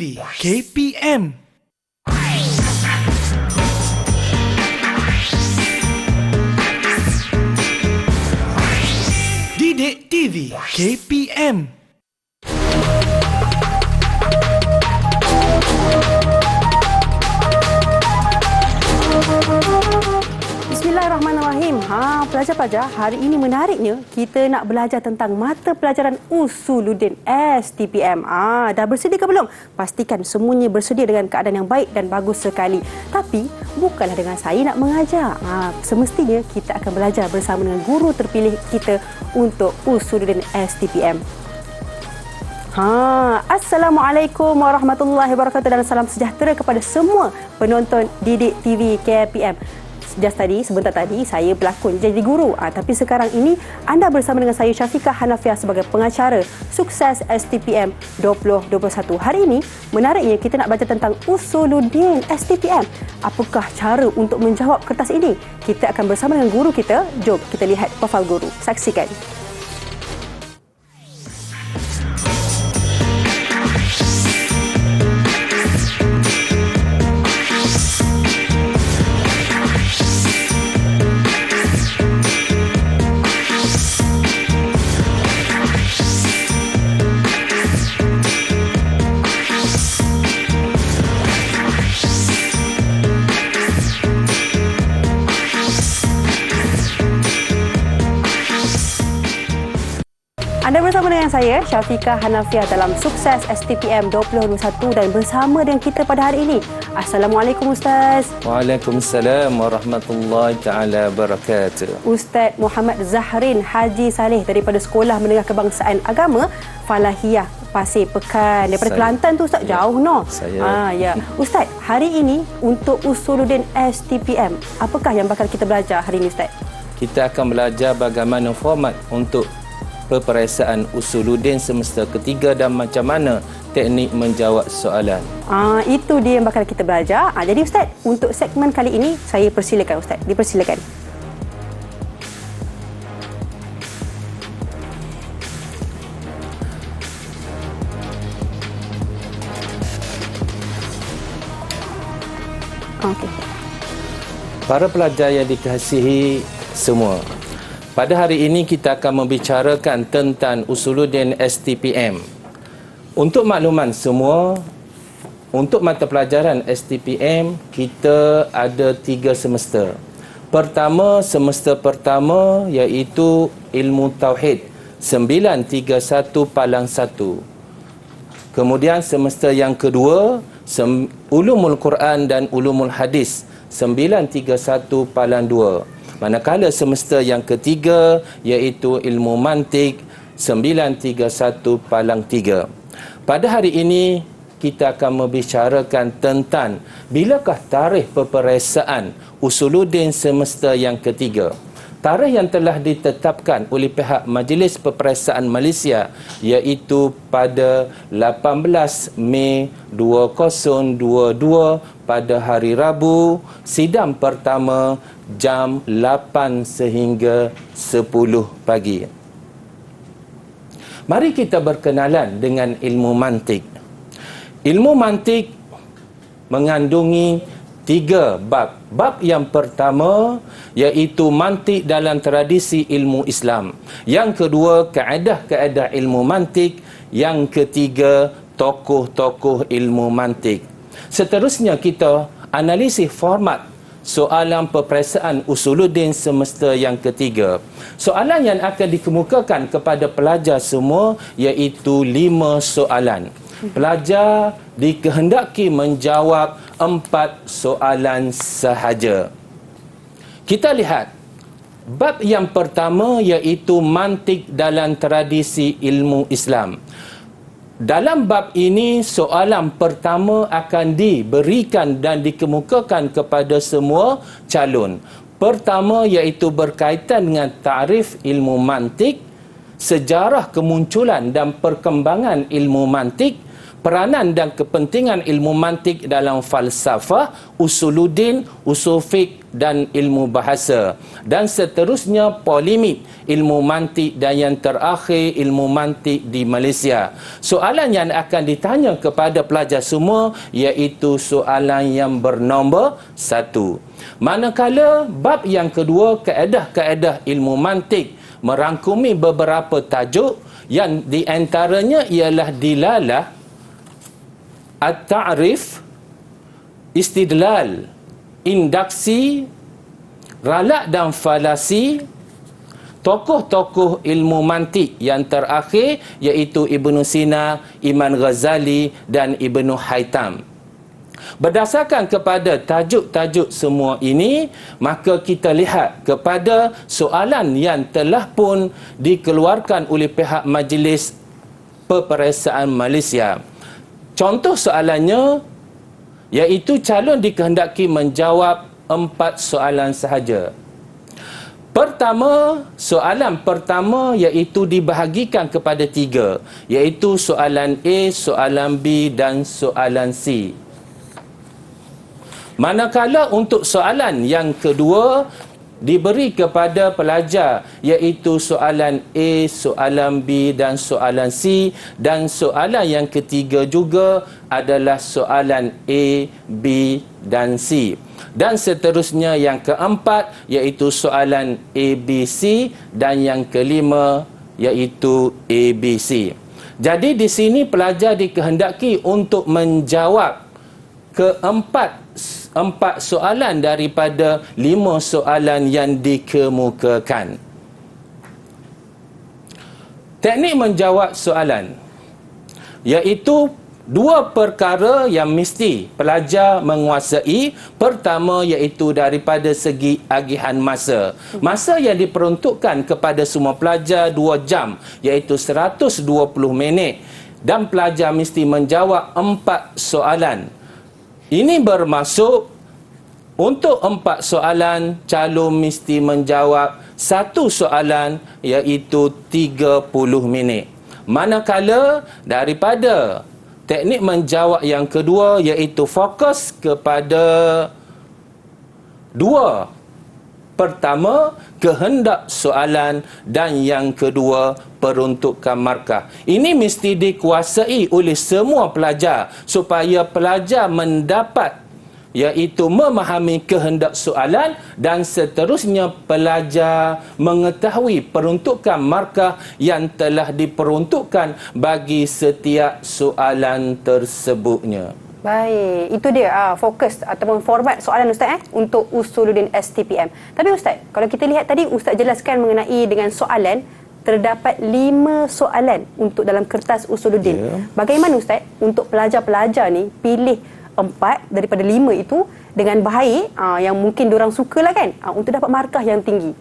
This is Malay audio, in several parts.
TV KPM. Didik TV KPM. Bismillahirrahmanirrahim. Pelajar-pelajar, hari ini menariknya kita nak belajar tentang mata pelajaran Usuluddin STPM. Dah bersedia ke belum? Pastikan semuanya bersedia dengan keadaan yang baik dan bagus sekali. Tapi bukanlah dengan saya nak mengajar. Semestinya kita akan belajar bersama dengan guru terpilih kita untuk Usuluddin STPM. Assalamualaikum warahmatullahi wabarakatuh dan salam sejahtera kepada semua penonton Didik TV KPM. Sebentar tadi saya berlakon jadi guru, tapi sekarang ini anda bersama dengan saya Syafiqah Hanafiah sebagai pengacara sukses STPM 2021. Hari ini menariknya kita nak baca tentang Usuluddin STPM. Apakah cara untuk menjawab kertas ini? Kita akan bersama dengan guru kita. Jom kita lihat profil guru. Saksikan. Anda bersama dengan saya, Syafiqah Hanafiah dalam Sukses STPM 2021 dan bersama dengan kita pada hari ini. Assalamualaikum Ustaz. Waalaikumsalam warahmatullahi ta'ala wabarakatuh. Ustaz Muhammad Zahrin Haji Saleh daripada Sekolah Menengah Kebangsaan Agama Falahiyah Pasir Pekan. Daripada Kelantan tu Ustaz, jauh no. Ya. Ustaz, hari ini untuk Usuluddin STPM, apakah yang bakal kita belajar hari ini Ustaz? Kita akan belajar bagaimana format untuk peperiksaan Usuluddin semester ketiga dan macam mana teknik menjawab soalan. Itu dia yang bakal kita belajar. Jadi Ustaz, untuk segmen kali ini saya persilakan Ustaz. Dipersilakan. Okey. Para pelajar yang dikasihi semua, pada hari ini kita akan membicarakan tentang Usuluddin STPM. Untuk makluman semua, untuk mata pelajaran STPM, kita ada 3 semester. Pertama, semester pertama iaitu Ilmu Tauhid 931 Palang 1. Kemudian semester yang kedua, Ulumul Quran dan Ulumul Hadis 931 Palang 2. Manakala semester yang ketiga iaitu Ilmu Mantik 931 Palang 3. Pada hari ini kita akan membicarakan tentang bilakah tarikh peperiksaan Usuluddin semester yang ketiga. Tarikh yang telah ditetapkan oleh pihak Majlis Peperiksaan Malaysia iaitu pada 18 Mei 2022 pada hari Rabu, sidang pertama jam 8 sehingga 10 pagi. Mari kita berkenalan dengan ilmu mantik. Ilmu mantik mengandungi 3 bab. Bab yang pertama iaitu mantik dalam tradisi ilmu Islam. Yang kedua, kaedah-kaedah ilmu mantik. Yang ketiga, tokoh-tokoh ilmu mantik. Seterusnya kita analisis format soalan peperiksaan Usuluddin semester yang ketiga. Soalan yang akan dikemukakan kepada pelajar semua iaitu 5 soalan. Pelajar dikehendaki menjawab 4 soalan sahaja. Kita lihat bab yang pertama iaitu mantik dalam tradisi ilmu Islam. Dalam bab ini soalan pertama akan diberikan dan dikemukakan kepada semua calon. Pertama iaitu berkaitan dengan takrif ilmu mantik, sejarah kemunculan dan perkembangan ilmu mantik. peranan dan kepentingan ilmu mantik dalam falsafah, usuluddin, usul fiqh dan ilmu bahasa. Dan seterusnya polemik, ilmu mantik dan yang terakhir ilmu mantik di Malaysia. Soalan yang akan ditanya kepada pelajar semua iaitu soalan yang bernombor 1. Manakala bab yang kedua, kaedah-kaedah ilmu mantik, merangkumi beberapa tajuk yang di antaranya ialah dilalah, at-ta'rif, istidlal, induksi, ralak dan falasi, tokoh-tokoh ilmu mantik yang terakhir iaitu Ibnu Sina, Imam Ghazali dan Ibnu Haytham. Berdasarkan kepada tajuk-tajuk semua ini, maka kita lihat kepada soalan yang telah pun dikeluarkan oleh pihak Majlis Peperiksaan Malaysia. Contoh soalannya iaitu calon dikehendaki menjawab 4 soalan sahaja. Pertama, soalan pertama iaitu dibahagikan kepada 3, iaitu soalan A, soalan B dan soalan C. Manakala untuk soalan yang kedua diberi kepada pelajar iaitu soalan A, soalan B dan soalan C, dan soalan yang ketiga juga adalah soalan A, B dan C. Dan seterusnya yang keempat iaitu soalan A, B, C dan yang kelima iaitu A, B, C. Jadi di sini pelajar dikehendaki untuk menjawab empat soalan daripada 5 soalan yang dikemukakan. Teknik menjawab soalan iaitu 2 perkara yang mesti pelajar menguasai. Pertama iaitu daripada segi agihan masa. Masa yang diperuntukkan kepada semua pelajar 2 jam iaitu 120 minit. Dan pelajar mesti menjawab 4 soalan. Ini bermaksud untuk 4 soalan, calon mesti menjawab 1 soalan iaitu 30 minit. Manakala daripada teknik menjawab yang kedua iaitu fokus kepada 2. Pertama, kehendak soalan dan yang kedua, peruntukan markah. Ini mesti dikuasai oleh semua pelajar supaya pelajar mendapat iaitu memahami kehendak soalan dan seterusnya pelajar mengetahui peruntukan markah yang telah diperuntukkan bagi setiap soalan tersebutnya. Baik, itu dia fokus ataupun format soalan Ustaz untuk Usuluddin STPM. Tapi Ustaz, kalau kita lihat tadi Ustaz jelaskan mengenai dengan soalan, terdapat 5 soalan untuk dalam kertas Usuluddin. Yeah. Bagaimana Ustaz untuk pelajar-pelajar ni pilih 4 daripada 5 itu dengan baik yang mungkin diorang sukalah kan untuk dapat markah yang tinggi?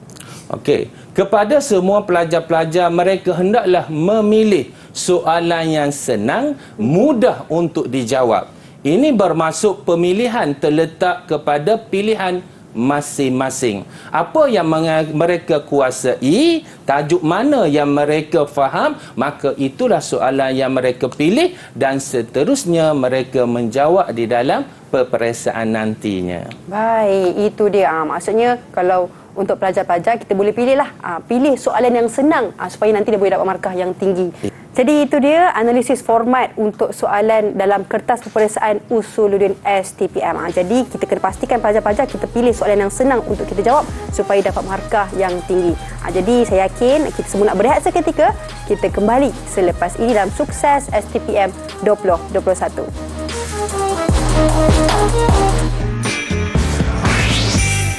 Okey, kepada semua pelajar-pelajar, mereka hendaklah memilih soalan yang senang, mudah untuk dijawab. Ini bermaksud pemilihan terletak kepada pilihan masing-masing. Apa yang mereka kuasai, tajuk mana yang mereka faham, maka itulah soalan yang mereka pilih dan seterusnya mereka menjawab di dalam peperiksaan nantinya. Baik, itu dia. Maksudnya kalau untuk pelajar-pelajar kita boleh pilih soalan yang senang supaya nanti dia boleh dapat markah yang tinggi. Jadi itu dia analisis format untuk soalan dalam kertas peperiksaan Usuluddin STPM. Jadi kita kena pastikan pelajar-pelajar kita pilih soalan yang senang untuk kita jawab supaya dapat markah yang tinggi. Jadi saya yakin kita semua nak berehat seketika. Kita kembali selepas ini dalam Sukses STPM 2021.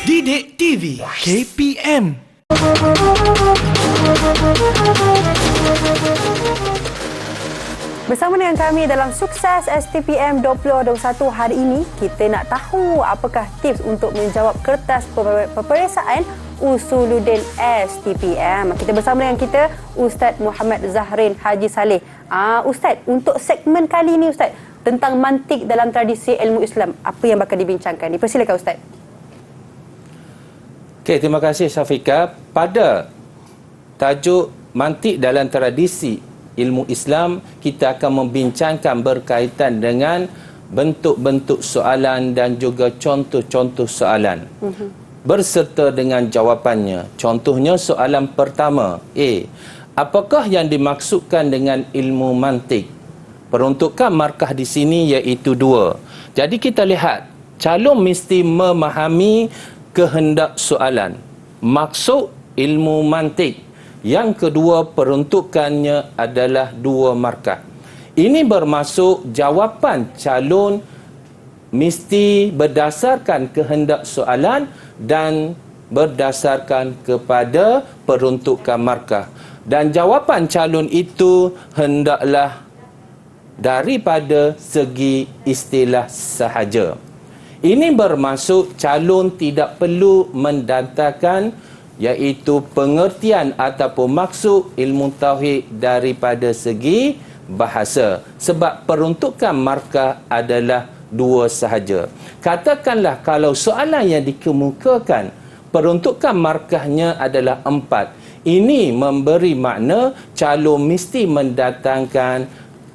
Didik TV KPM. Bersama dengan kami dalam Sukses STPM 2021 hari ini, kita nak tahu apakah tips untuk menjawab kertas peperiksaan Usuluddin STPM. Kita bersama dengan kita Ustaz Muhammad Zahrin Haji Saleh. Ustaz, untuk segmen kali ini Ustaz, tentang mantik dalam tradisi ilmu Islam, apa yang bakal dibincangkan? Dipersilakan Ustaz. Okey, terima kasih Syafiqah. Pada tajuk mantik dalam tradisi ilmu Islam, kita akan membincangkan berkaitan dengan bentuk-bentuk soalan dan juga contoh-contoh soalan. Berserta dengan jawapannya. Contohnya soalan pertama, A. Apakah yang dimaksudkan dengan ilmu mantik? Peruntukan markah di sini iaitu 2. Jadi kita lihat, calon mesti memahami kehendak soalan. Maksud ilmu mantik. Yang kedua, peruntukannya adalah 2 markah. Ini bermaksud jawapan calon mesti berdasarkan kehendak soalan dan berdasarkan kepada peruntukan markah. Dan jawapan calon itu hendaklah daripada segi istilah sahaja. Ini bermaksud calon tidak perlu mendatangkan iaitu pengertian ataupun maksud ilmu tauhid daripada segi bahasa. Sebab peruntukan markah adalah 2 sahaja. Katakanlah kalau soalan yang dikemukakan peruntukan markahnya adalah 4. Ini memberi makna calon mesti mendatangkan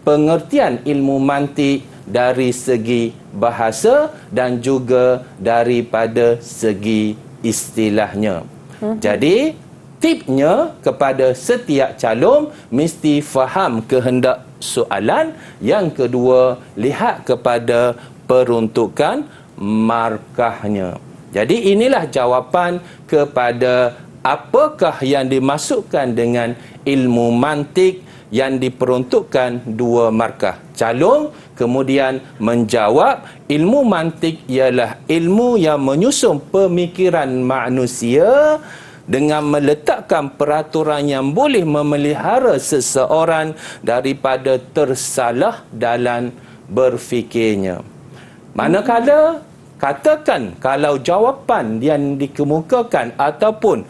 pengertian ilmu mantik dari segi bahasa dan juga daripada segi istilahnya. Jadi, tipnya kepada setiap calon mesti faham kehendak soalan. Yang kedua, lihat kepada peruntukan markahnya. Jadi, inilah jawapan kepada apakah yang dimasukkan dengan ilmu mantik yang diperuntukkan 2 markah. Calon kemudian menjawab ilmu mantik ialah ilmu yang menyusun pemikiran manusia dengan meletakkan peraturan yang boleh memelihara seseorang daripada tersalah dalam berfikirnya. Manakala katakan kalau jawapan yang dikemukakan ataupun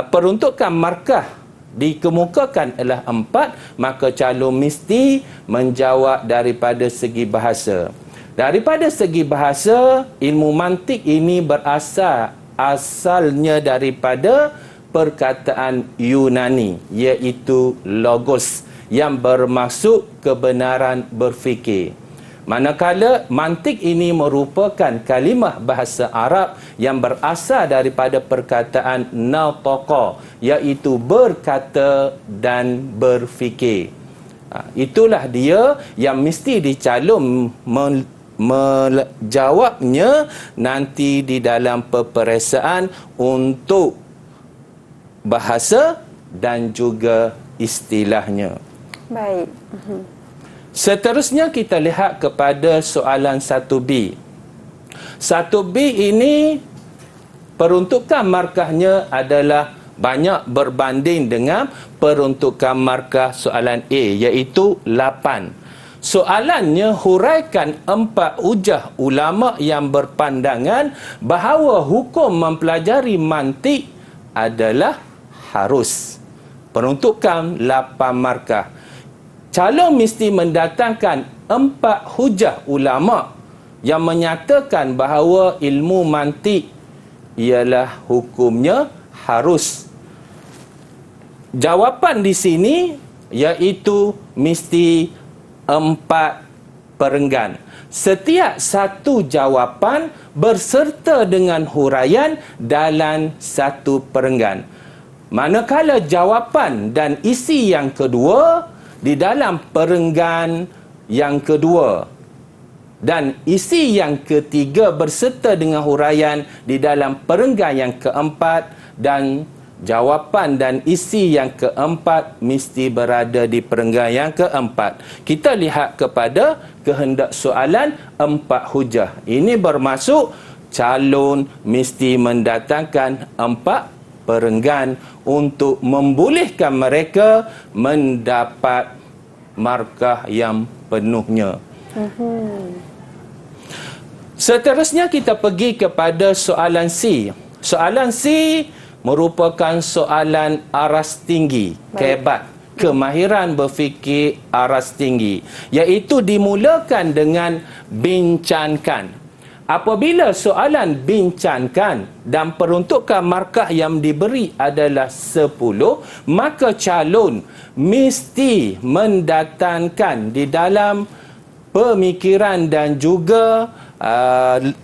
peruntukan markah dikemukakan adalah 4, maka calon mesti menjawab daripada segi bahasa. Daripada segi bahasa, ilmu mantik ini asalnya daripada perkataan Yunani, iaitu logos, yang bermaksud kebenaran berfikir. Manakala mantik ini merupakan kalimah bahasa Arab yang berasal daripada perkataan nataqa, iaitu berkata dan berfikir. Itulah dia yang mesti dicalon menjawabnya nanti di dalam peperiksaan untuk bahasa dan juga istilahnya. Baik. Seterusnya kita lihat kepada soalan 1B. 1B ini peruntukan markahnya adalah banyak berbanding dengan peruntukan markah soalan A, iaitu 8. Soalannya huraikan 4 hujah ulama yang berpandangan bahawa hukum mempelajari mantik adalah harus. Peruntukan 8 markah. Calon mesti mendatangkan 4 hujah ulama yang menyatakan bahawa ilmu mantik ialah hukumnya harus. Jawapan di sini iaitu mesti 4 perenggan. Setiap satu jawapan berserta dengan huraian dalam 1 perenggan. Manakala jawapan dan isi yang kedua di dalam perenggan yang kedua dan isi yang ketiga berserta dengan huraian di dalam perenggan yang keempat, dan jawapan dan isi yang keempat mesti berada di perenggan yang keempat. Kita lihat kepada kehendak soalan 4 hujah. Ini bermaksud calon mesti mendatangkan 4 perenggan untuk membolehkan mereka mendapat markah yang penuhnya. Seterusnya kita pergi kepada soalan C. Soalan C merupakan soalan aras tinggi, kebat, kemahiran berfikir aras tinggi, iaitu dimulakan dengan bincangkan. Apabila soalan bincangkan dan peruntukan markah yang diberi adalah 10, maka calon mesti mendatangkan di dalam pemikiran dan juga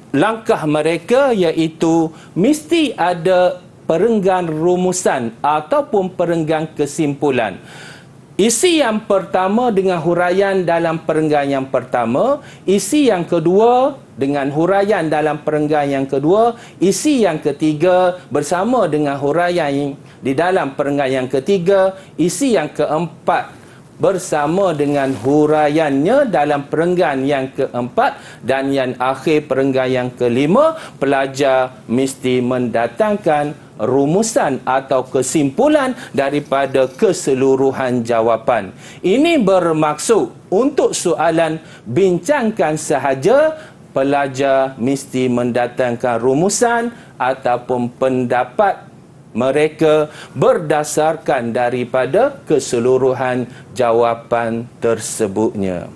langkah mereka, iaitu mesti ada perenggan rumusan ataupun perenggan kesimpulan. Isi yang pertama dengan huraian dalam perenggan yang pertama, isi yang kedua dengan huraian dalam perenggan yang kedua, isi yang ketiga bersama dengan huraian di dalam perenggan yang ketiga, isi yang keempat bersama dengan huraiannya dalam perenggan yang keempat, dan yang akhir perenggan yang kelima, pelajar mesti mendatangkan rumusan atau kesimpulan daripada keseluruhan jawapan. Ini bermaksud untuk soalan bincangkan sahaja, pelajar mesti mendatangkan rumusan ataupun pendapat mereka berdasarkan daripada keseluruhan jawapan tersebutnya.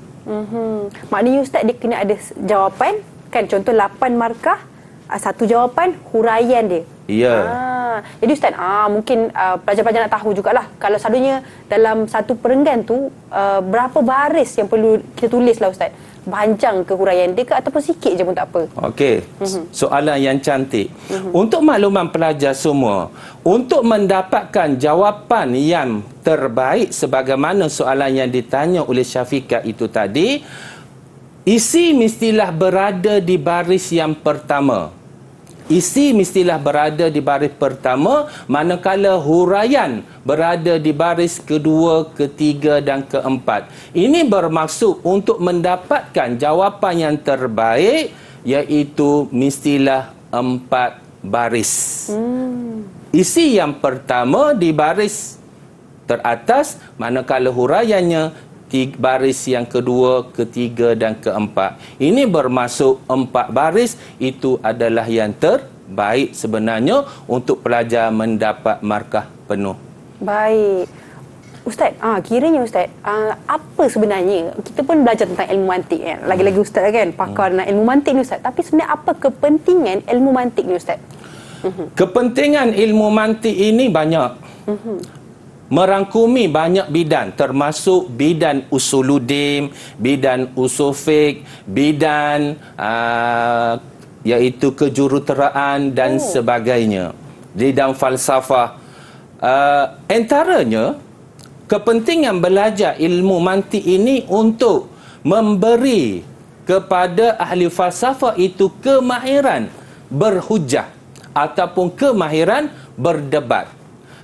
Maknanya Ustaz, dia kena ada jawapan, kan? Contoh 8 markah, satu jawapan, huraian dia. Ya. Jadi Ustaz, mungkin pelajar-pelajar nak tahu jugalah, kalau selalunya dalam satu perenggan tu berapa baris yang perlu kita tulis lah Ustaz? Panjang ke huraian dia ke, ataupun sikit je pun tak apa? Okey, soalan yang cantik. Untuk makluman pelajar semua, untuk mendapatkan jawapan yang terbaik sebagaimana soalan yang ditanya oleh Syafiqah itu tadi, isi mestilah berada di baris yang pertama. Isi mestilah berada di baris pertama, manakala huraian berada di baris kedua, ketiga dan keempat. Ini bermaksud untuk mendapatkan jawapan yang terbaik, iaitu mestilah 4 baris. Isi yang pertama di baris teratas, manakala huraiannya baris yang kedua, ketiga dan keempat. Ini bermaksud 4 baris itu adalah yang terbaik sebenarnya untuk pelajar mendapat markah penuh. Baik. Ustaz, kiranya Ustaz, apa sebenarnya, kita pun belajar tentang ilmu mantik kan? Lagi-lagi Ustaz kan, pakar ilmu mantik ni Ustaz. Tapi sebenarnya apa kepentingan ilmu mantik ni Ustaz? Kepentingan ilmu mantik ini banyak. Merangkumi banyak bidang, termasuk bidang usuluddin, bidang usul fiqh, bidang iaitu kejuruteraan dan sebagainya, bidang falsafah. Antaranya kepentingan belajar ilmu mantik ini untuk memberi kepada ahli falsafah itu kemahiran berhujah ataupun kemahiran berdebat.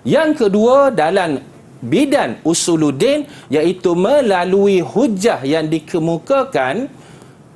Yang kedua, dalam bidang usuluddin, iaitu melalui hujah yang dikemukakan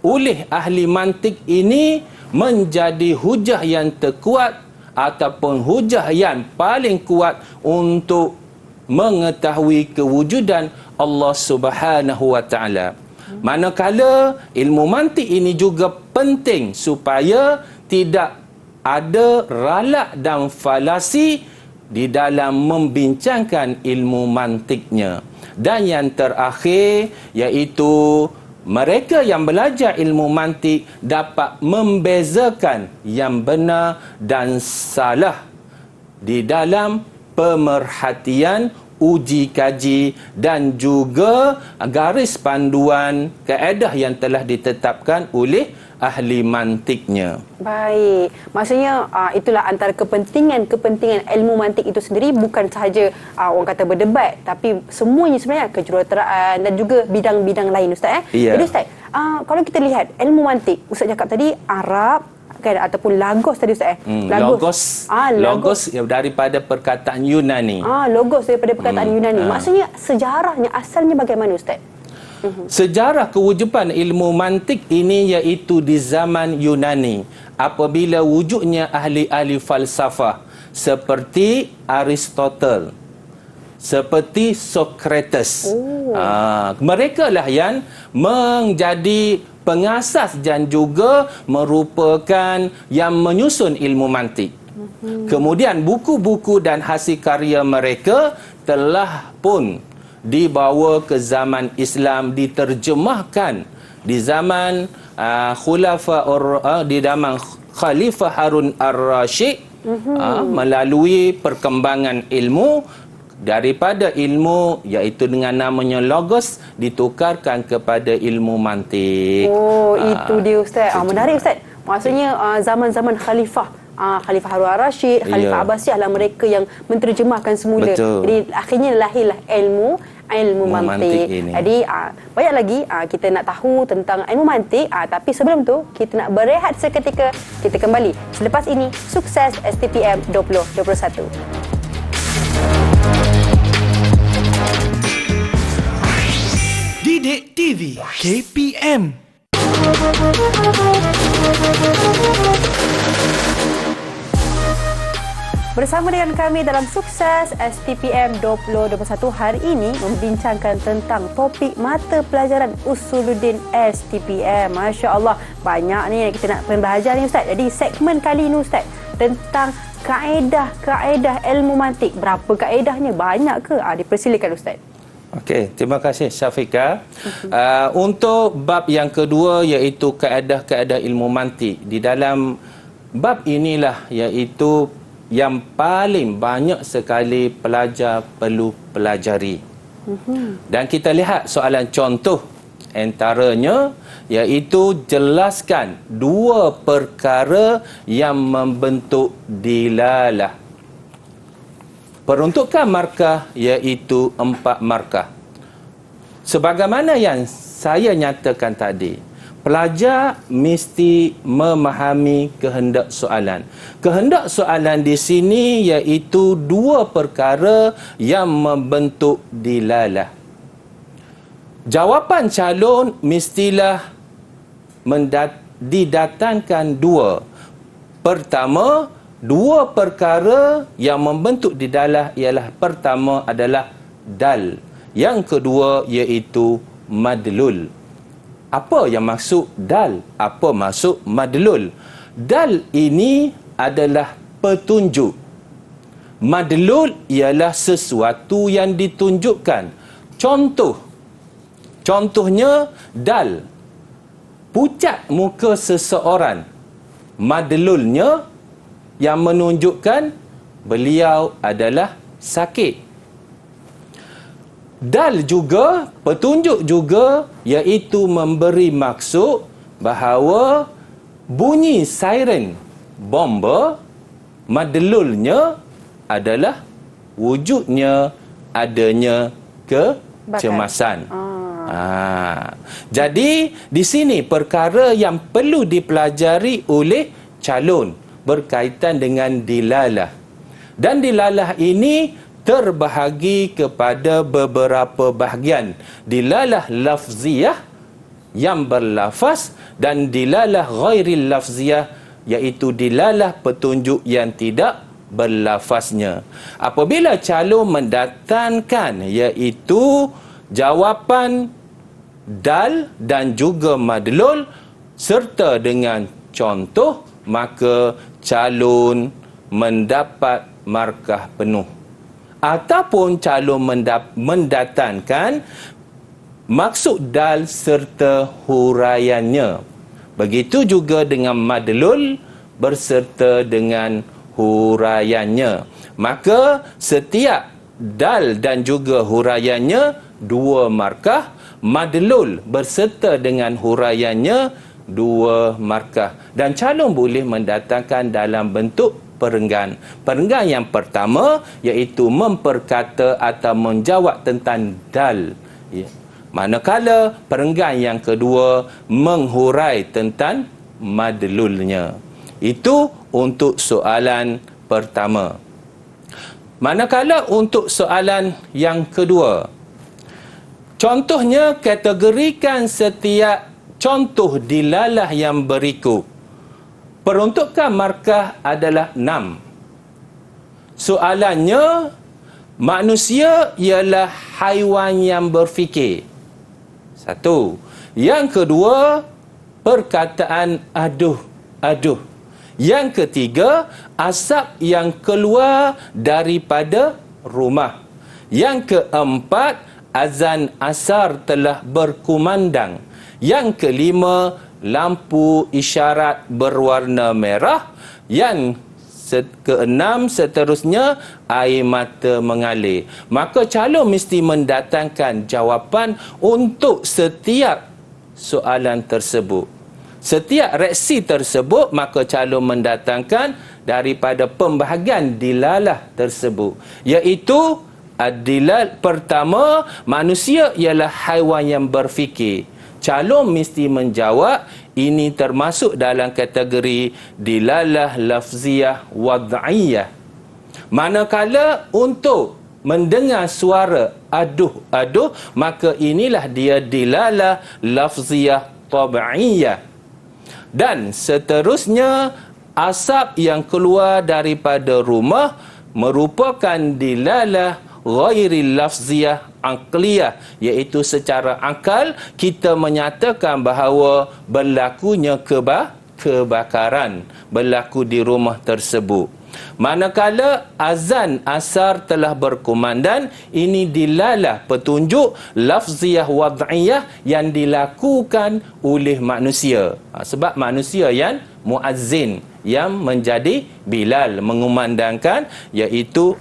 oleh ahli mantik ini menjadi hujah yang terkuat ataupun hujah yang paling kuat untuk mengetahui kewujudan Allah Subhanahu wa taala. Manakala ilmu mantik ini juga penting supaya tidak ada ralak dan falasi di dalam membincangkan ilmu mantiknya. Dan yang terakhir, iaitu mereka yang belajar ilmu mantik dapat membezakan yang benar dan salah di dalam pemerhatian, uji kaji dan juga garis panduan kaedah yang telah ditetapkan oleh ahli mantiknya. Baik. Maksudnya itulah antara kepentingan ilmu mantik itu sendiri, bukan sahaja orang kata berdebat, tapi semuanya sebenarnya kejuruteraan dan juga bidang-bidang lain Ustaz. Ya. Jadi Ustaz, kalau kita lihat ilmu mantik, Ustaz cakap tadi Arab kan, ataupun logos tadi Ustaz. Logos daripada perkataan Yunani. Logos daripada perkataan Yunani. Maksudnya sejarahnya, asalnya bagaimana Ustaz? Sejarah kewujudan ilmu mantik ini iaitu di zaman Yunani, apabila wujudnya ahli-ahli falsafah seperti Aristotle, seperti Socrates. Mereka lah yang menjadi pengasas dan juga merupakan yang menyusun ilmu mantik. Kemudian buku-buku dan hasil karya mereka telah pun dibawa ke zaman Islam, diterjemahkan di zaman di zaman Khalifah Harun Ar-Rasyid, melalui perkembangan ilmu, daripada ilmu iaitu dengan namanya logos ditukarkan kepada ilmu mantik. Itu dia Ustaz. Menarik Ustaz. Maksudnya zaman-zaman Khalifah Harun Ar-Rasyid, Khalifah Abbasiyah lah mereka yang menterjemahkan semula. Betul. Jadi akhirnya lahirlah ilmu mantik. Jadi banyak lagi kita nak tahu tentang ilmu mantik, tapi sebelum tu kita nak berehat seketika. Kita kembali selepas ini. Sukses STPM 2021. Didik TV KPM. Bersama dengan kami dalam Sukses STPM 2021 hari ini membincangkan tentang topik mata pelajaran Usuluddin STPM. Masya Allah, banyak ni yang kita nak belajar ni Ustaz. Jadi segmen kali ini Ustaz tentang kaedah ilmu mantik. Berapa kaedahnya? Banyak ke? Dipersilakan Ustaz. Okey, terima kasih Syafiqah. Untuk bab yang kedua iaitu kaedah-kaedah ilmu mantik. Di dalam bab inilah iaitu yang paling banyak sekali pelajar perlu pelajari. Dan kita lihat soalan contoh antaranya iaitu jelaskan dua perkara yang membentuk dilalah. Peruntukan markah iaitu 4 markah. Sebagaimana yang saya nyatakan tadi, pelajar mesti memahami kehendak soalan. Kehendak soalan di sini iaitu dua perkara yang membentuk dilalah. Jawapan calon mestilah didatangkan dua. Pertama, dua perkara yang membentuk dilalah ialah pertama adalah dal. Yang kedua iaitu madlul. Apa yang maksud dal? Apa maksud madlul? Dal ini adalah petunjuk. Madlul ialah sesuatu yang ditunjukkan. Contohnya dal. Pucat muka seseorang. Madlulnya yang menunjukkan beliau adalah sakit. Dal juga, petunjuk juga, iaitu memberi maksud bahawa bunyi siren bomba, madlulnya adalah wujudnya adanya kecemasan. Jadi di sini perkara yang perlu dipelajari oleh calon berkaitan dengan dilalah. Dan dilalah ini terbahagi kepada beberapa bahagian. Dilalah lafziyah yang berlafaz dan dilalah ghairil lafziyah iaitu dilalah petunjuk yang tidak berlafaznya. Apabila calon mendatangkan iaitu jawapan dal dan juga madlul serta dengan contoh, maka calon mendapat markah penuh. Ataupun calon mendatangkan maksud dal serta huraiannya. Begitu juga dengan madlul berserta dengan huraiannya. Maka setiap dal dan juga huraiannya 2 markah, madlul berserta dengan huraiannya 2 markah. Dan calon boleh mendatangkan dalam bentuk perenggan. Perenggan yang pertama iaitu memperkata atau menjawab tentang dal. Manakala perenggan yang kedua menghurai tentang madlulnya. Itu untuk soalan pertama. Manakala untuk soalan yang kedua, contohnya kategorikan setiap contoh dilalah yang berikut. Peruntukan markah adalah 6. Soalannya, manusia ialah haiwan yang berfikir. 1. Yang kedua, perkataan aduh. Yang ketiga, asap yang keluar daripada rumah. Yang keempat, azan asar telah berkumandang. Yang kelima, lampu isyarat berwarna merah. Yang keenam seterusnya, air mata mengalir. Maka calon mesti mendatangkan jawapan untuk setiap soalan tersebut. Setiap reaksi tersebut, maka calon mendatangkan daripada pembahagian dilalah tersebut, iaitu dilal pertama, manusia ialah haiwan yang berfikir. Calon mesti menjawab ini termasuk dalam kategori dilalah lafziyah wad'iyah. Manakala untuk mendengar suara aduh, maka inilah dia dilalah lafziyah tab'iyah. Dan seterusnya, asap yang keluar daripada rumah merupakan dilalah ghairi lafziyah aqliyah, iaitu secara akal kita menyatakan bahawa berlakunya kebakaran berlaku di rumah tersebut. Manakala azan asar telah berkumandang, ini dilalah petunjuk lafziyah wad'iyah yang dilakukan oleh manusia. Sebab manusia yang muazzin, yang menjadi Bilal, mengumandangkan, iaitu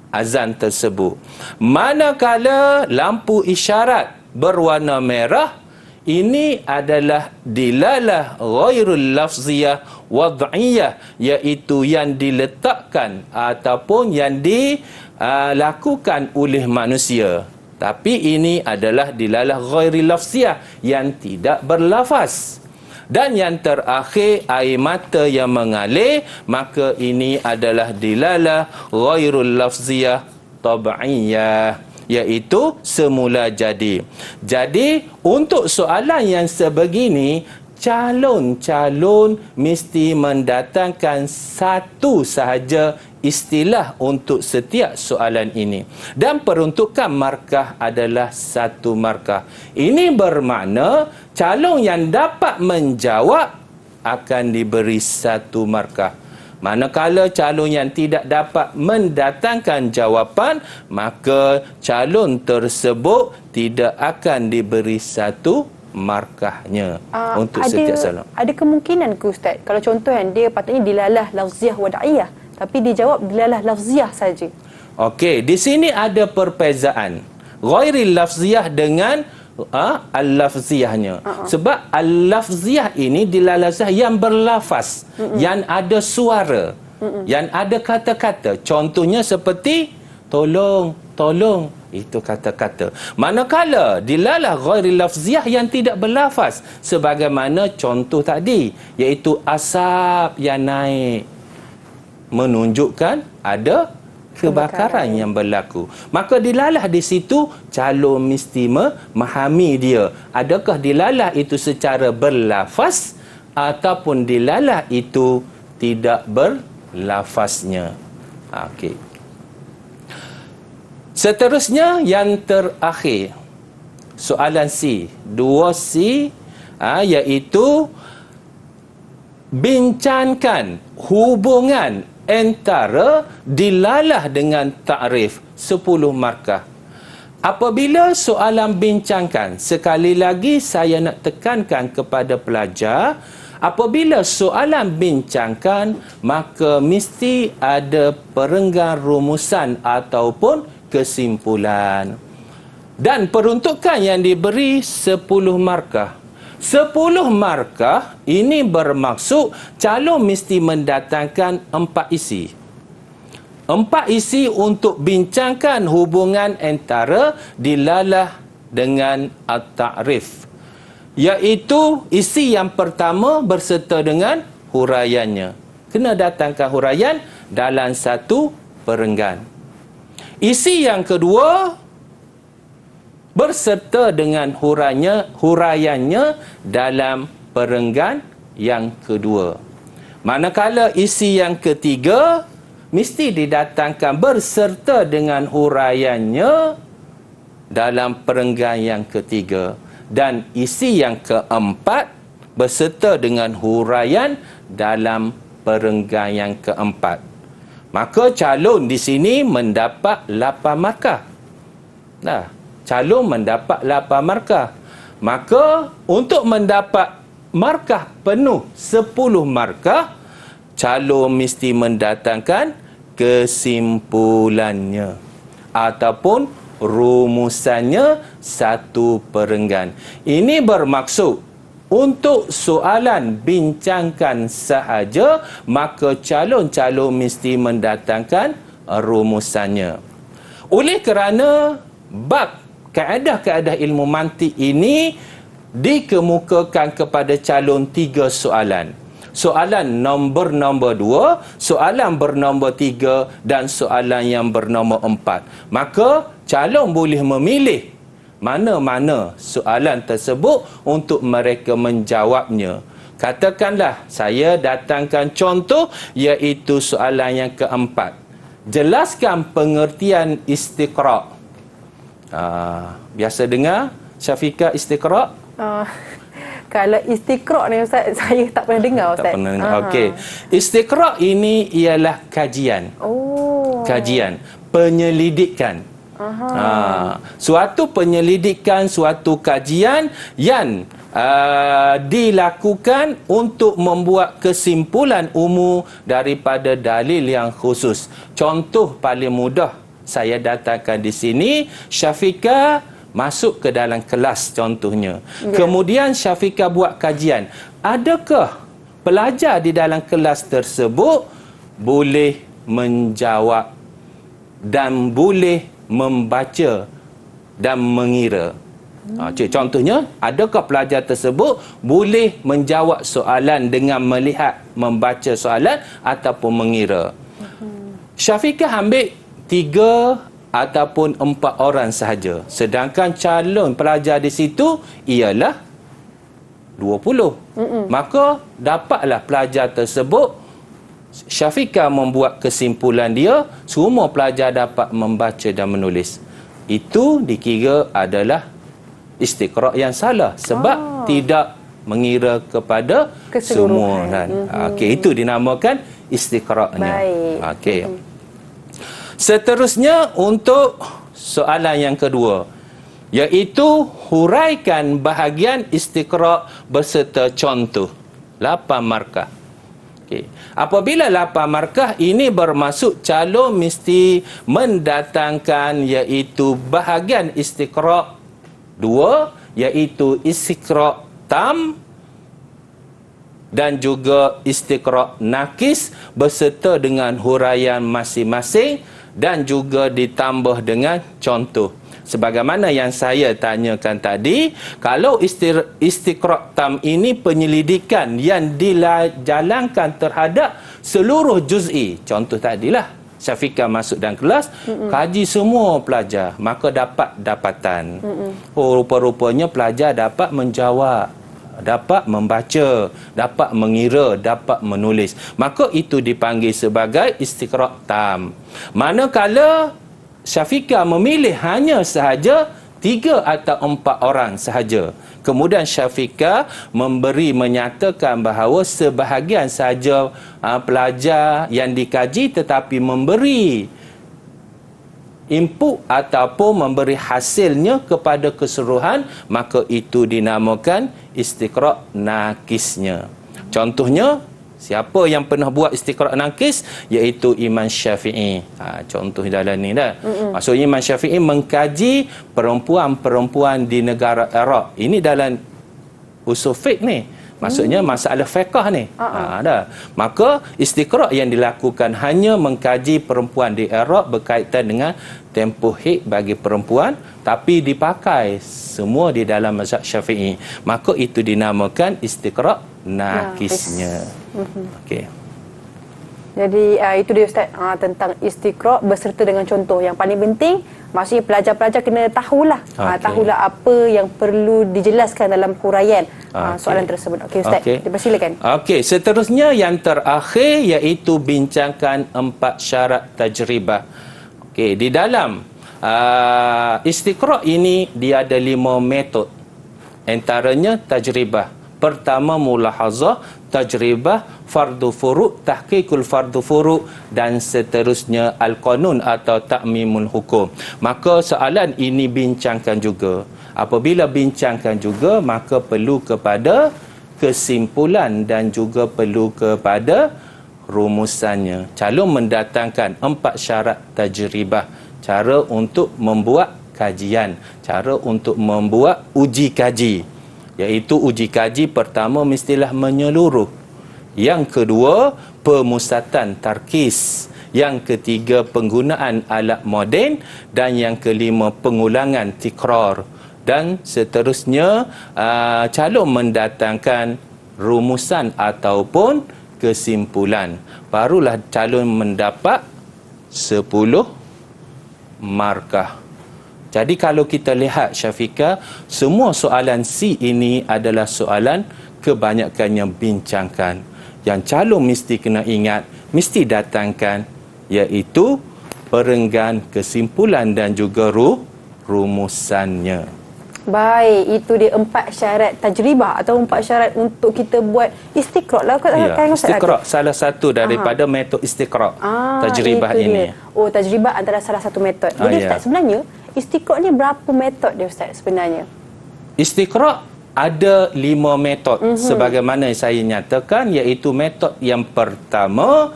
azan tersebut. Manakala lampu isyarat berwarna merah, ini adalah dilalah ghairul lafziyah wad'iyah, iaitu yang diletakkan ataupun yang dilakukan oleh manusia. Tapi ini adalah dilalah ghairul lafziyah yang tidak berlafaz. Dan yang terakhir, air mata yang mengalir, maka ini adalah dilalah ghairul lafziyah tab'iyah, iaitu semula jadi. Jadi, untuk soalan yang sebegini, calon-calon mesti mendatangkan satu sahaja istilah untuk setiap soalan ini. Dan peruntukan markah adalah 1 markah. Ini bermakna calon yang dapat menjawab akan diberi 1 markah. Manakala calon yang tidak dapat mendatangkan jawapan, maka calon tersebut tidak akan diberi 1 markahnya untuk setiap soalan. Ada kemungkinan ke Ustaz, kalau contoh yang dia patutnya dilalah lafziyah wad'iyah, tapi dia jawab dilalah lafziyah saja? Okey, di sini ada perbezaan ghairil lafziyah dengan al-lafziyahnya. Sebab al-lafziyah ini dilalah yang berlafaz, yang ada suara, yang ada kata-kata. Contohnya seperti tolong, tolong, itu kata-kata. Manakala dilalah ghairil lafziyah yang tidak berlafaz, sebagaimana contoh tadi, iaitu asap yang naik, menunjukkan ada kebakaran yang berlaku. Maka dilalah di situ calon mesti memahami dia. Adakah dilalah itu secara berlafaz ataupun dilalah itu tidak berlafaznya. Okey. Seterusnya yang terakhir, soalan C, 2C, iaitu bincangkan hubungan antara dilalah dengan ta'rif, 10 markah. Apabila soalan bincangkan, sekali lagi saya nak tekankan kepada pelajar, apabila soalan bincangkan, maka mesti ada perenggan rumusan ataupun kesimpulan. Dan peruntukan yang diberi 10 markah. 10 markah ini bermaksud calon mesti mendatangkan 4 isi. 4 isi untuk bincangkan hubungan antara dilalah dengan at-ta'rif. Iaitu isi yang pertama berserta dengan huraiannya. Kena datangkan huraian dalam 1 perenggan. Isi yang kedua berserta dengan huraiannya dalam perenggan yang kedua. Manakala isi yang ketiga mesti didatangkan berserta dengan huraiannya dalam perenggan yang ketiga. Dan isi yang keempat berserta dengan huraian dalam perenggan yang keempat. Maka calon di sini mendapat 8 markah. Calon mendapat 8 markah. Maka untuk mendapat markah penuh 10 markah, calon mesti mendatangkan kesimpulannya ataupun rumusannya satu perenggan. Ini bermaksud untuk soalan bincangkan sahaja, maka calon-calon mesti mendatangkan rumusannya. Oleh kerana bab kaedah-kaedah ilmu mantik ini dikemukakan kepada calon 3 soalan. Soalan nombor 2, soalan bernombor 3 dan soalan yang bernombor 4. Maka calon boleh memilih mana-mana soalan tersebut untuk mereka menjawabnya. Katakanlah saya datangkan contoh iaitu soalan yang keempat. Jelaskan pengertian istiqra'. Biasa dengar Syafiqah istiqra'? Kalau istiqra' ni Ustaz, saya tak pernah dengar Ustaz. Tak pernah dengar. Okey. Istiqra' ini ialah kajian. Kajian, penyelidikan. Suatu penyelidikan, suatu kajian yang dilakukan untuk membuat kesimpulan umum daripada dalil yang khusus. Contoh paling mudah saya datangkan di sini, Syafiqah masuk ke dalam kelas contohnya. Kemudian Syafiqah buat kajian. Adakah pelajar di dalam kelas tersebut boleh menjawab dan boleh membaca dan mengira? Contohnya, adakah pelajar tersebut boleh menjawab soalan dengan melihat, membaca soalan ataupun mengira? Syafiqah ambil 3 ataupun 4 orang sahaja. Sedangkan calon pelajar di situ ialah 20. Maka dapatlah pelajar tersebut, Syafiqah membuat kesimpulan dia, semua pelajar dapat membaca dan menulis. Itu dikira adalah istiqra' yang salah sebab tidak mengira kepada semua. Okey, itu dinamakan istiqra'nya. Okey. Seterusnya untuk soalan yang kedua, iaitu huraikan bahagian istiqra' berserta contoh. 8 markah. Okay. Apabila 8 markah, ini bermaksud calon mesti mendatangkan iaitu bahagian istiqra' 2, iaitu istiqra' tam dan juga istiqra' nakis berserta dengan huraian masing-masing dan juga ditambah dengan contoh. Sebagaimana yang saya tanyakan tadi, kalau istiqra' tam ini penyelidikan yang dijalankan terhadap seluruh juz'i. Contoh tadilah, Syafiqah masuk dalam kelas, kaji semua pelajar, maka dapat dapatan. Rupa-rupanya pelajar dapat menjawab, dapat membaca, dapat mengira, dapat menulis. Maka itu dipanggil sebagai istiqra' tam. Manakala Syafiqah memilih hanya sahaja 3 atau 4 orang sahaja, kemudian Syafiqah menyatakan bahawa sebahagian sahaja pelajar yang dikaji tetapi memberi input ataupun memberi hasilnya kepada keseluruhan, maka itu dinamakan istiqra' nakisnya. Contohnya, siapa yang pernah buat istiqra' nakis? Iaitu Imam Syafi'i. Contoh dalam ni dah. Maksudnya Imam Syafi'i mengkaji perempuan-perempuan di negara Iraq. Ini dalam usul fiqh ni. Maksudnya masalah fiqh ni. Dah. Maka istiqra' yang dilakukan hanya mengkaji perempuan di Iraq berkaitan dengan tempoh haid bagi perempuan, tapi dipakai semua di dalam mazhab Syafi'i. Maka itu dinamakan istiqra' nakisnya. Okey. Jadi itu dia Ustaz, tentang istiqra' berserta dengan contoh. Yang paling penting maksudnya pelajar-pelajar kena tahulah, tahulah apa yang perlu dijelaskan dalam huraian soalan tersebut. Okey Ustaz, dipersilakan. Okey, seterusnya yang terakhir iaitu bincangkan 4 syarat tajribah. Okey, di dalam istiqra' ini dia ada 5 metod. Antaranya tajribah. Pertama mulahazah, tajribah, fardu furu', tahqiqul fardu furu' dan seterusnya al-qanun atau ta'mimul hukum. Maka soalan ini bincangkan juga. Apabila bincangkan juga, maka perlu kepada kesimpulan dan juga perlu kepada rumusannya. Calon mendatangkan 4 syarat tajribah, cara untuk membuat kajian, cara untuk membuat uji kaji, iaitu uji kaji pertama mestilah menyeluruh, yang kedua pemusatan tarkis, yang ketiga penggunaan alat moden, dan yang kelima pengulangan tikrar, dan seterusnya calon mendatangkan rumusan ataupun kesimpulan. Barulah calon mendapat 10 markah. Jadi kalau kita lihat Syafiqah, semua soalan C ini adalah soalan kebanyakannya bincangkan. Yang calon mesti kena ingat, mesti datangkan, iaitu perenggan, kesimpulan dan juga rumusannya. Baik, itu dia 4 syarat tajribah atau 4 syarat untuk kita buat istiqra' lah. Istiqra' salah satu daripada metod istiqra' tajribah ini. Oh, tajribah adalah salah satu metod. Jadi Ustaz, sebenarnya istiqra' ni berapa metod dia Ustaz sebenarnya? Istiqra' ada 5 metod sebagaimana saya nyatakan, iaitu metod yang pertama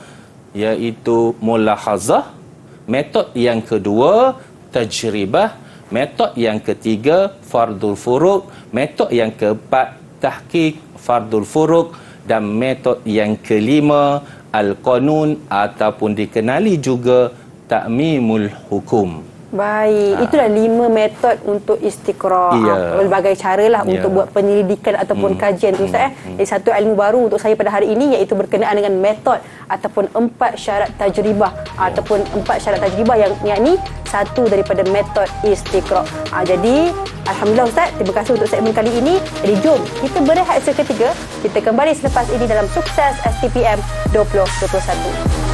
iaitu mulahazah, metod yang kedua tajribah, metod yang ketiga fardul furuq, metod yang keempat tahqiq fardul furuq, dan metod yang kelima al-qanun ataupun dikenali juga ta'mimul hukum. Baik, itulah 5 metod untuk istiqra'. Berbagai caralah untuk buat penyelidikan ataupun kajian tu Ustaz. Jadi satu ilmu baru untuk saya pada hari ini, iaitu berkenaan dengan metod ataupun 4 syarat tajribah ataupun 4 syarat tajribah yang yakni satu daripada metod istiqra'. Jadi alhamdulillah Ustaz, terima kasih untuk segmen kali ini. Jadi jom kita berehat seketika. Kita kembali selepas ini dalam Sukses STPM 2021.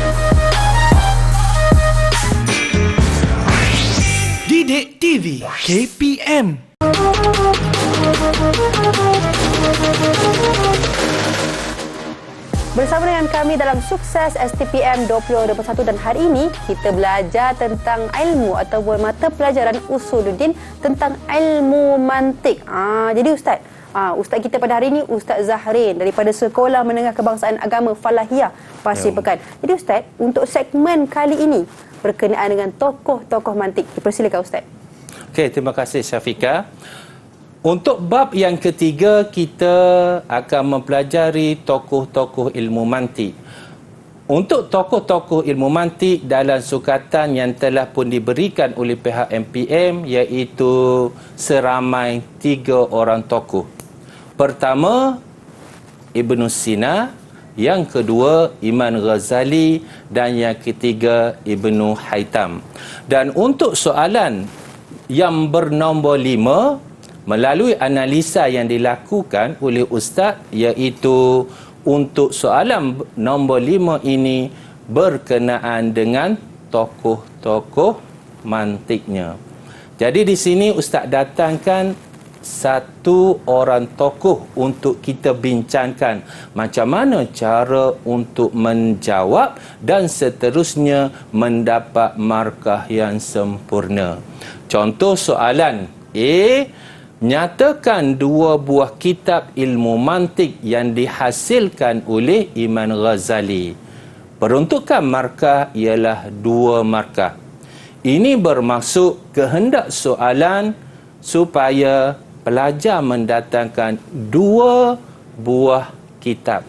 Didik TV KPM. Bersama dengan kami dalam Sukses STPM 2021, dan hari ini kita belajar tentang ilmu ataupun mata pelajaran Usuluddin tentang ilmu mantik. Jadi Ustaz, Ustaz kita pada hari ini Ustaz Zahrin daripada Sekolah Menengah Kebangsaan Agama Falahiyah Pasir Pekan. Jadi Ustaz, untuk segmen kali ini berkenaan dengan tokoh-tokoh mantik. Dipersilakan Ustaz. Okey, terima kasih Syafiqah. Untuk bab yang ketiga, kita akan mempelajari tokoh-tokoh ilmu mantik. Untuk tokoh-tokoh ilmu mantik dalam sukatan yang telah pun diberikan oleh pihak MPM, iaitu seramai 3 orang tokoh. Pertama, Ibn Sina, yang kedua Imam Ghazali, dan yang ketiga Ibnu Haytham. Dan untuk soalan yang bernombor 5, melalui analisa yang dilakukan oleh Ustaz, iaitu untuk soalan nombor 5 ini berkenaan dengan tokoh-tokoh mantiknya. Jadi di sini Ustaz datangkan satu orang tokoh untuk kita bincangkan macam mana cara untuk menjawab dan seterusnya mendapat markah yang sempurna. Contoh soalan A, nyatakan 2 buah kitab ilmu mantik yang dihasilkan oleh Imam Ghazali. Peruntukan markah ialah 2 markah. Ini bermaksud kehendak soalan supaya pelajar mendatangkan 2 buah kitab.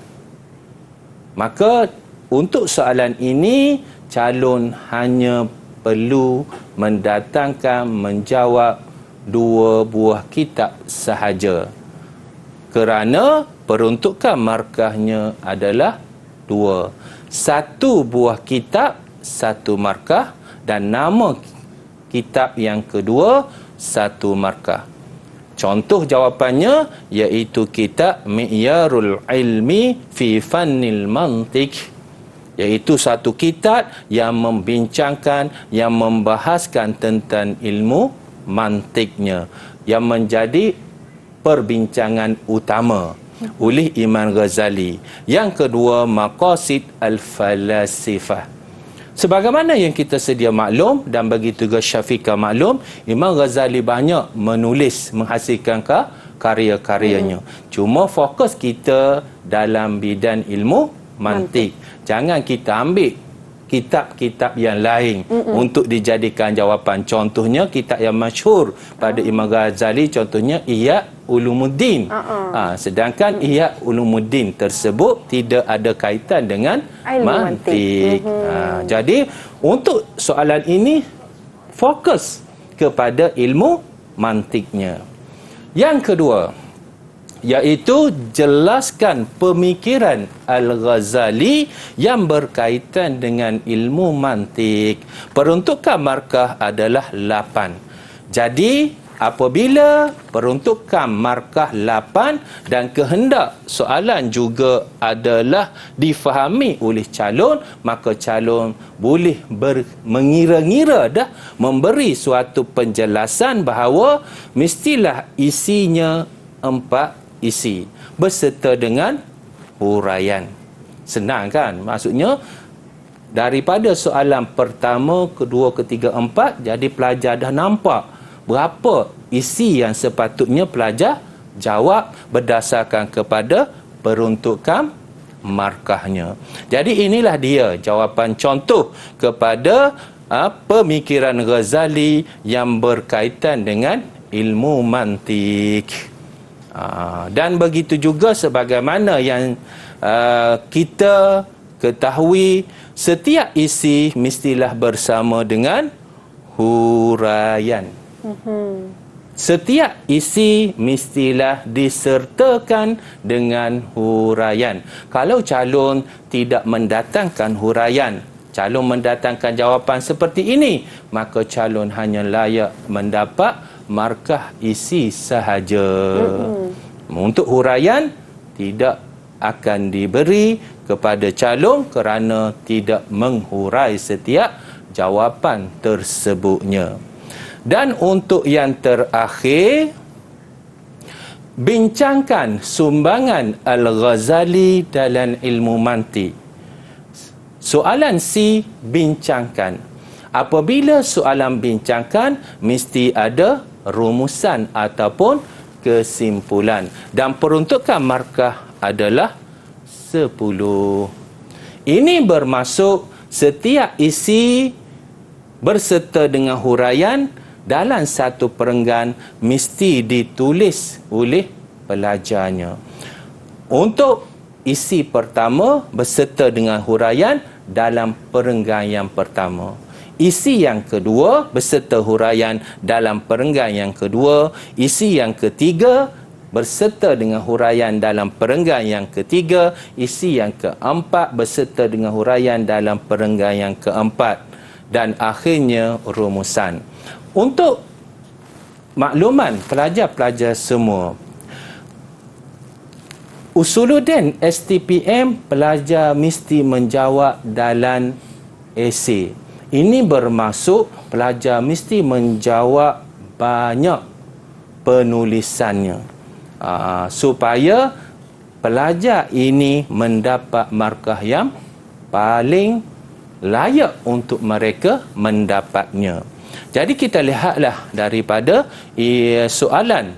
Maka untuk soalan ini, calon hanya perlu menjawab 2 buah kitab sahaja. Kerana peruntukan markahnya adalah 2. 1 buah kitab, 1 markah, dan nama kitab yang kedua 1 markah. Contoh jawapannya iaitu kitab Mi'yarul Ilmi fi Fannil Mantik, iaitu satu kitab yang membincangkan, yang membahaskan tentang ilmu mantiknya, yang menjadi perbincangan utama oleh Imam Ghazali. Yang kedua, Maqasid Al-Falasifah. Sebagaimana yang kita sedia maklum dan bagi tugas Syafiqah maklum, Imam Ghazali banyak menulis, menghasilkan karya-karyanya. Cuma fokus kita dalam bidang ilmu mantik. Jangan kita ambil kitab-kitab yang lain untuk dijadikan jawapan. Contohnya kitab yang masyhur pada Imam Ghazali, contohnya Ihya Ulumuddin. Sedangkan Ihya Ulumuddin tersebut tidak ada kaitan dengan Ilmu mantik. Jadi untuk soalan ini fokus kepada ilmu mantiknya. Yang kedua, iaitu jelaskan pemikiran Al-Ghazali yang berkaitan dengan ilmu mantik. Peruntukan markah adalah 8. Jadi, apabila peruntukan markah 8 dan kehendak soalan juga adalah difahami oleh calon, maka calon boleh mengira-ngira dah memberi suatu penjelasan bahawa mestilah isinya 4 isi berserta dengan huraian. Senang kan? Maksudnya daripada soalan pertama, kedua, ketiga, 4, jadi pelajar dah nampak berapa isi yang sepatutnya pelajar jawab berdasarkan kepada peruntukan markahnya. Jadi inilah dia jawapan contoh kepada pemikiran Ghazali yang berkaitan dengan ilmu mantik. Dan begitu juga sebagaimana yang kita ketahui, setiap isi mestilah bersama dengan huraian. Setiap isi mestilah disertakan dengan huraian. Kalau calon tidak mendatangkan huraian, calon mendatangkan jawapan seperti ini, maka calon hanya layak mendapat markah isi sahaja. Untuk huraian tidak akan diberi kepada calon kerana tidak menghurai setiap jawapan tersebutnya. Dan untuk yang terakhir, bincangkan sumbangan Al-Ghazali dalam ilmu mantik. Soalan C, bincangkan. Apabila soalan bincangkan, mesti ada rumusan ataupun kesimpulan. Dan peruntukan markah adalah 10. Ini bermaksud setiap isi berserta dengan huraian dalam satu perenggan mesti ditulis oleh pelajarnya. Untuk isi pertama berserta dengan huraian dalam perenggan yang pertama. Isi yang kedua berserta huraian dalam perenggan yang kedua. Isi yang ketiga berserta dengan huraian dalam perenggan yang ketiga. Isi yang keempat berserta dengan huraian dalam perenggan yang keempat. Dan akhirnya rumusan. Untuk makluman pelajar-pelajar semua, Usuluddin STPM pelajar mesti menjawab dalam esei. Ini bermaksud pelajar mesti menjawab banyak penulisannya supaya pelajar ini mendapat markah yang paling layak untuk mereka mendapatnya. Jadi kita lihatlah daripada soalan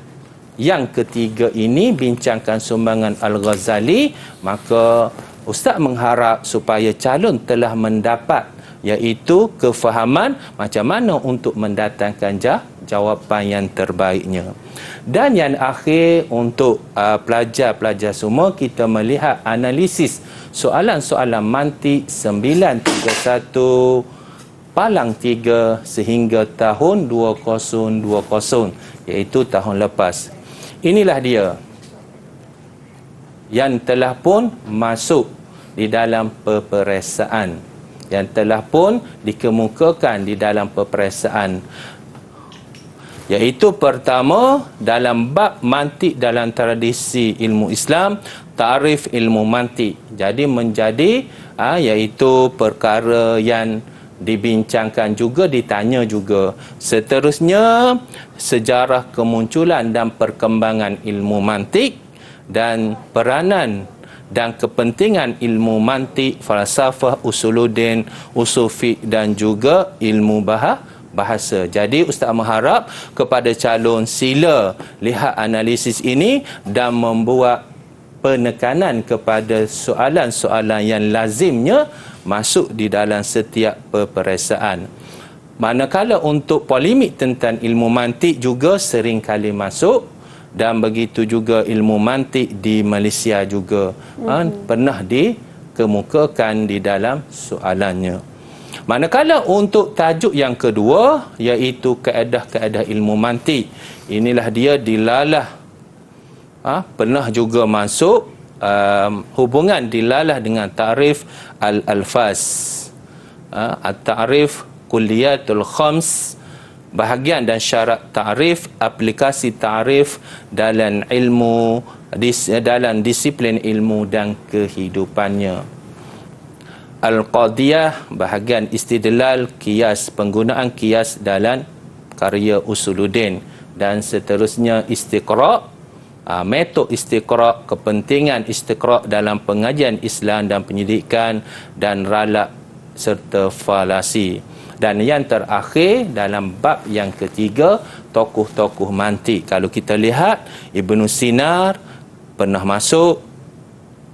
yang ketiga ini, bincangkan sumbangan Al-Ghazali, maka Ustaz mengharap supaya calon telah mendapat iaitu kefahaman macam mana untuk mendatangkan jawapan yang terbaiknya. Dan yang akhir untuk pelajar-pelajar semua, kita melihat analisis soalan-soalan mantik 931 Palang 3 sehingga tahun 2020, iaitu tahun lepas. Inilah dia yang telah pun masuk di dalam peperiksaan, yang telah pun dikemukakan di dalam peperiksaan, iaitu pertama dalam bab mantik dalam tradisi ilmu Islam, ta'rif ilmu mantik. Jadi menjadi iaitu perkara yang dibincangkan juga, ditanya juga. Seterusnya, sejarah kemunculan dan perkembangan ilmu mantik dan peranan dan kepentingan ilmu mantik, falsafah, usuluddin, usul fiqh dan juga ilmu bahasa. Jadi Ustaz mengharap kepada calon sila lihat analisis ini dan membuat penekanan kepada soalan-soalan yang lazimnya masuk di dalam setiap peperiksaan. Manakala untuk polemik tentang ilmu mantik juga sering kali masuk, dan begitu juga ilmu mantik di Malaysia juga pernah dikemukakan di dalam soalannya. Manakala untuk tajuk yang kedua, iaitu kaedah-kaedah ilmu mantik, inilah dia dilalah pernah juga masuk hubungan dilalah dengan ta'rif al-alfaz, at-ta'rif kulliyatul khams, bahagian dan syarat ta'rif, aplikasi ta'rif dalam ilmu, dalam disiplin ilmu dan kehidupannya. Al-Qadiyah, bahagian istidlal, qiyas, penggunaan qiyas dalam karya Usuluddin, dan seterusnya istiqra', metod istiqra', kepentingan istiqra' dalam pengajian Islam dan penyidikan, dan ralak serta falasi. Dan yang terakhir dalam bab yang ketiga, tokoh-tokoh mantik. Kalau kita lihat, Ibnu Sinar pernah masuk,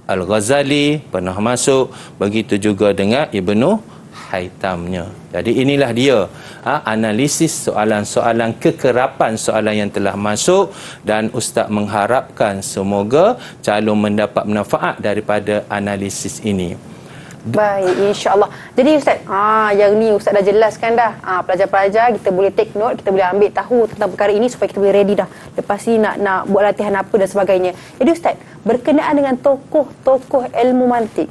Al-Ghazali pernah masuk, begitu juga dengan Ibnu Haitamnya. Jadi inilah dia analisis soalan-soalan, kekerapan soalan yang telah masuk, dan Ustaz mengharapkan semoga calon mendapat manfaat daripada analisis ini. Baik, insya-Allah. Jadi Ustaz, yang ni Ustaz dah jelaskan dah. Pelajar-pelajar kita boleh take note, kita boleh ambil tahu tentang perkara ini supaya kita boleh ready dah. Lepas ni nak buat latihan apa dan sebagainya. Jadi Ustaz, berkenaan dengan tokoh-tokoh ilmu mantik.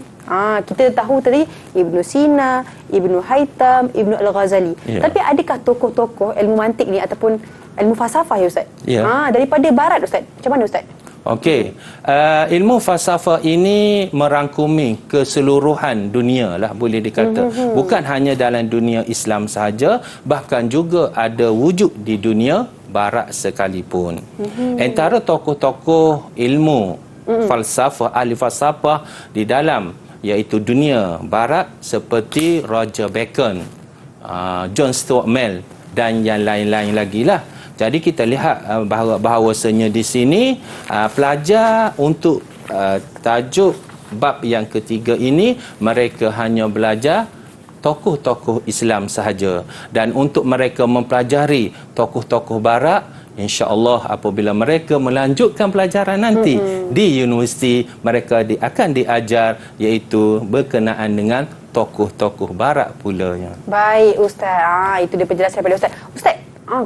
Kita tahu tadi Ibnu Sina, Ibnu Haitam, Ibnu Al-Ghazali. Tapi adakah tokoh-tokoh ilmu mantik ni ataupun ilmu falsafah ya Ustaz? Daripada barat Ustaz. Macam mana Ustaz? Okey, ilmu falsafah ini merangkumi keseluruhan dunia lah, boleh dikata. Bukan hanya dalam dunia Islam sahaja, bahkan juga ada wujud di dunia barat sekalipun. Antara tokoh-tokoh ilmu falsafah, ahli falsafah di dalam iaitu dunia barat seperti Roger Bacon, John Stuart Mill dan yang lain-lain lagi lah. Jadi kita lihat bahawasanya di sini pelajar untuk tajuk bab yang ketiga ini mereka hanya belajar tokoh-tokoh Islam sahaja, dan untuk mereka mempelajari tokoh-tokoh barat, insya-Allah apabila mereka melanjutkan pelajaran nanti di universiti, mereka akan diajar iaitu berkenaan dengan tokoh-tokoh barat pulanya. Baik Ustaz, itu dia penjelasan daripada Ustaz. Ustaz,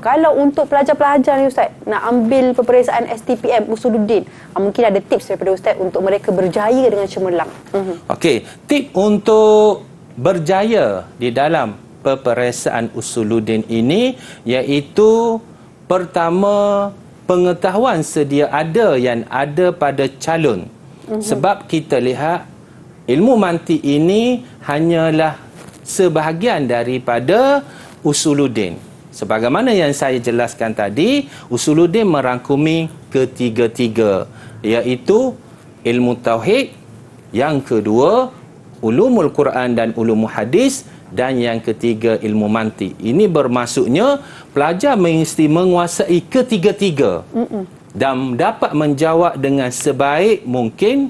kalau untuk pelajar-pelajar ni Ustaz nak ambil peperiksaan STPM Usuluddin, mungkin ada tips daripada Ustaz untuk mereka berjaya dengan cemerlang. Okey, tip untuk berjaya di dalam peperiksaan Usuluddin ini iaitu pertama, pengetahuan sedia ada yang ada pada calon. Sebab kita lihat ilmu mantik ini hanyalah sebahagian daripada Usuluddin. Sebagaimana yang saya jelaskan tadi, Usuluddin merangkumi ketiga-tiga, iaitu ilmu tauhid, yang kedua ulumul Quran dan ulumul hadis, dan yang ketiga ilmu mantik. Ini bermaksudnya pelajar mesti menguasai ketiga-tiga dan dapat menjawab dengan sebaik mungkin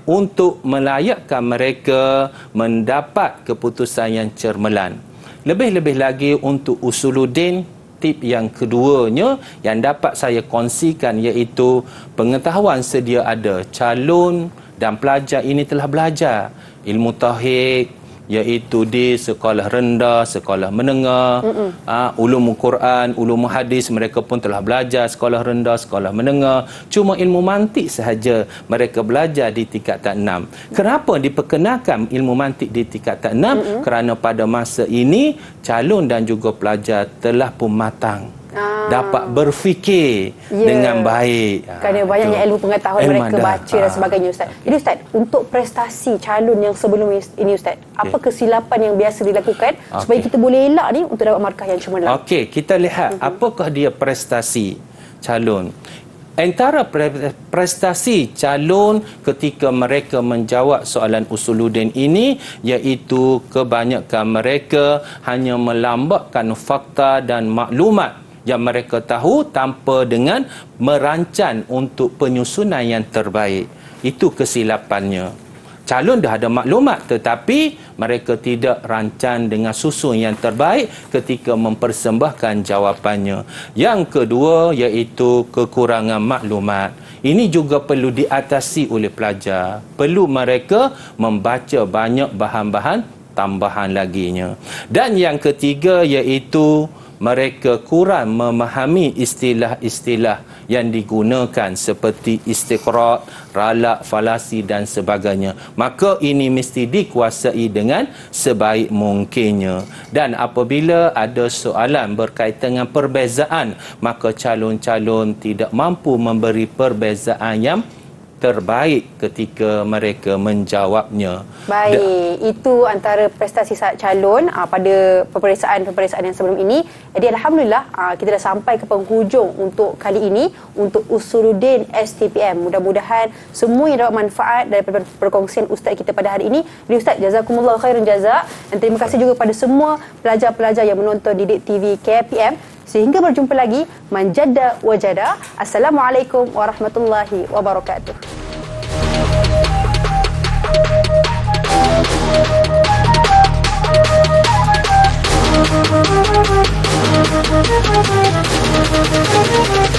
untuk melayakkan mereka mendapat keputusan yang cermelan. Lebih-lebih lagi untuk Usuluddin, tip yang keduanya yang dapat saya kongsikan iaitu pengetahuan sedia ada. Calon dan pelajar ini telah belajar ilmu tauhid iaitu di sekolah rendah, sekolah menengah, ulumul Quran, ulumul hadis mereka pun telah belajar sekolah rendah, sekolah menengah. Cuma ilmu mantik sahaja mereka belajar di tingkatan 6. Kenapa diperkenalkan ilmu mantik di tingkatan 6? Kerana pada masa ini calon dan juga pelajar telah pun matang, dapat berfikir dengan baik. Kerana banyaknya ilmu pengetahuan mereka baca dan sebagainya Ustaz. Jadi Ustaz, untuk prestasi calon yang sebelum ini Ustaz, apa kesilapan yang biasa dilakukan supaya kita boleh elak ni untuk dapat markah yang cemerlang? Okey, kita lihat apakah dia prestasi calon. Antara prestasi calon ketika mereka menjawab soalan usuluddin ini iaitu kebanyakan mereka hanya melambakkan fakta dan maklumat yang mereka tahu tanpa dengan merancang untuk penyusunan yang terbaik. Itu kesilapannya. Calon dah ada maklumat tetapi mereka tidak rancang dengan susun yang terbaik ketika mempersembahkan jawapannya. Yang kedua iaitu kekurangan maklumat. Ini juga perlu diatasi oleh pelajar. Perlu mereka membaca banyak bahan-bahan tambahan laginya. Dan yang ketiga iaitu mereka kurang memahami istilah-istilah yang digunakan seperti istiqra', ralak, falasi dan sebagainya. Maka ini mesti dikuasai dengan sebaik mungkinnya. Dan apabila ada soalan berkaitan dengan perbezaan, maka calon-calon tidak mampu memberi perbezaan yang terbaik ketika mereka menjawabnya. Baik, itu antara prestasi calon pada peperiksaan yang sebelum ini. Jadi alhamdulillah kita dah sampai ke penghujung untuk kali ini untuk Usuluddin STPM. Mudah-mudahan semua yang dapat manfaat daripada perkongsian ustaz kita pada hari ini. Jadi ustaz, jazakumullah khairan jazak, dan terima kasih juga pada semua pelajar-pelajar yang menonton Didik TV KPM. Sehingga berjumpa lagi, manjada wajada. Assalamualaikum warahmatullahi wabarakatuh. Thank you.